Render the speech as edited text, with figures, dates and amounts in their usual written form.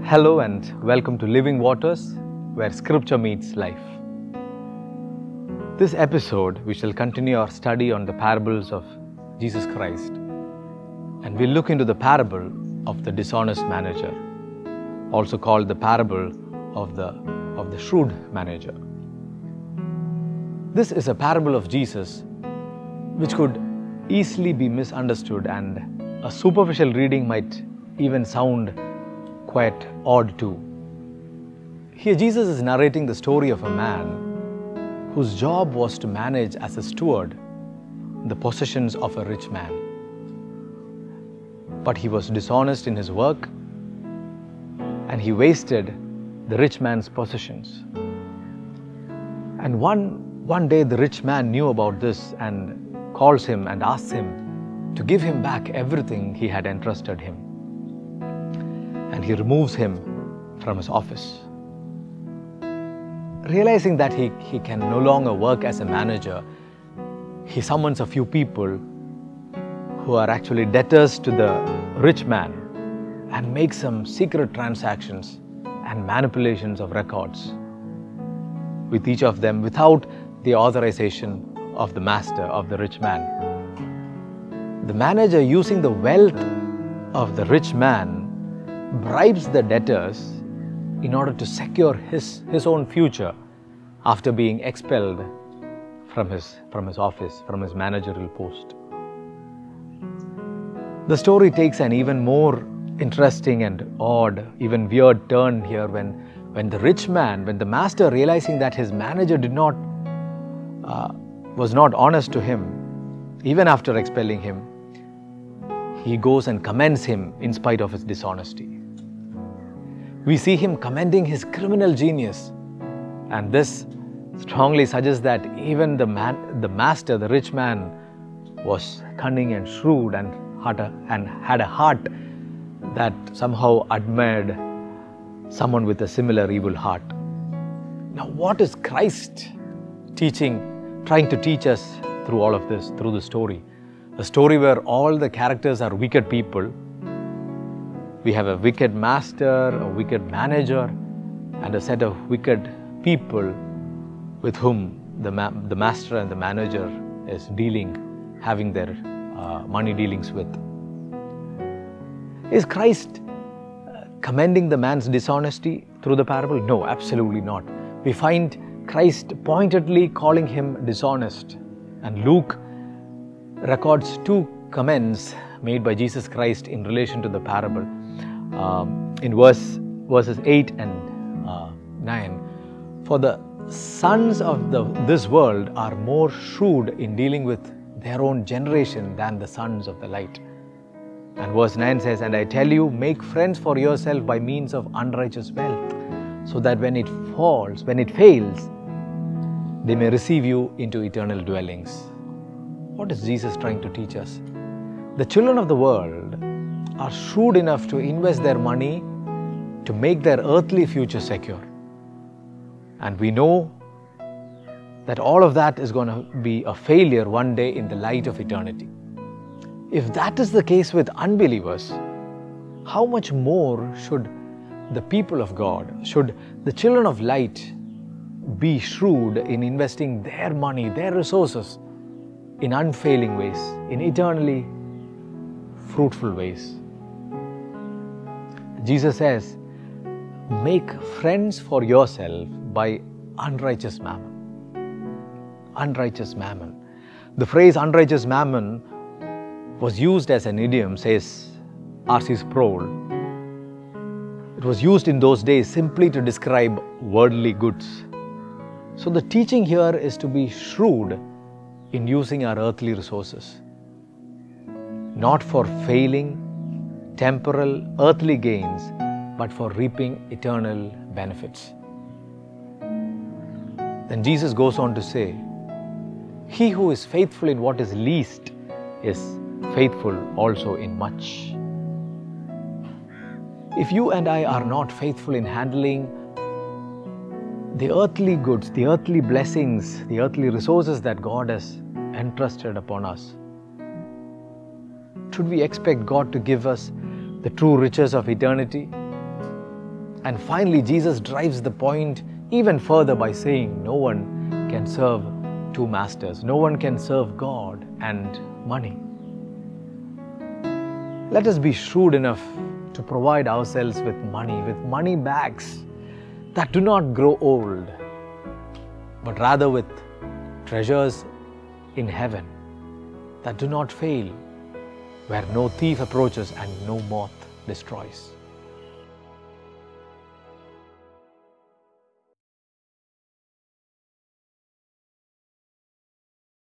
Hello and welcome to Living Waters, where scripture meets life. This episode, we shall continue our study on the parables of Jesus Christ, and we'll look into the parable of the dishonest manager, also called the parable of the shrewd manager. This is a parable of Jesus which could easily be misunderstood, and a superficial reading might even sound quite odd too. Here Jesus is narrating the story of a man whose job was to manage as a steward the possessions of a rich man. But he was dishonest in his work, and he wasted the rich man's possessions. And one day the rich man knew about this and calls him and asks him to give him back everything he had entrusted him. And he removes him from his office. Realizing that he can no longer work as a manager, he summons a few people who are actually debtors to the rich man and makes some secret transactions and manipulations of records with each of them without the authorization of the master, of the rich man. The manager, using the wealth of the rich man, bribes the debtors in order to secure his own future after being expelled from his office, from his managerial post. The story takes an even more interesting and odd, even weird turn here when the rich man, when the master, realizing that his manager was not honest to him, even after expelling him, he goes and commends him in spite of his dishonesty. We see him commending his criminal genius, and this strongly suggests that even the master, the rich man, was cunning and shrewd and had a heart that somehow admired someone with a similar evil heart. Now, what is Christ trying to teach us through all of this, through the story? A story where all the characters are wicked people. We have a wicked master, a wicked manager, and a set of wicked people with whom the master and the manager is having their money dealings with. Is Christ commending the man's dishonesty through the parable? No, absolutely not. We find Christ pointedly calling him dishonest, and Luke records two comments made by Jesus Christ in relation to the parable. In verses 8 and 9, for the sons of this world are more shrewd in dealing with their own generation than the sons of the light. And verse 9 says, and I tell you, make friends for yourself by means of unrighteous wealth, so that when it fails, they may receive you into eternal dwellings. What is Jesus trying to teach us? The children of the world are shrewd enough to invest their money to make their earthly future secure. And we know that all of that is going to be a failure one day in the light of eternity. If that is the case with unbelievers, how much more should the people of God, should the children of light be shrewd in investing their money, their resources in unfailing ways, in eternally fruitful ways? Jesus says, make friends for yourself by unrighteous mammon. Unrighteous mammon. The phrase unrighteous mammon was used as an idiom, says R.C. Sproul. It was used in those days simply to describe worldly goods. So the teaching here is to be shrewd in using our earthly resources, not for failing temporal earthly gains, but for reaping eternal benefits. Then Jesus goes on to say, he who is faithful in what is least is faithful also in much. If you and I are not faithful in handling the earthly goods, the earthly blessings, the earthly resources that God has entrusted upon us, should we expect God to give us the true riches of eternity? And finally, Jesus drives the point even further by saying no one can serve two masters. No one can serve God and money. Let us be shrewd enough to provide ourselves with money bags that do not grow old, but rather with treasures in heaven that do not fail, where no thief approaches and no moth destroys.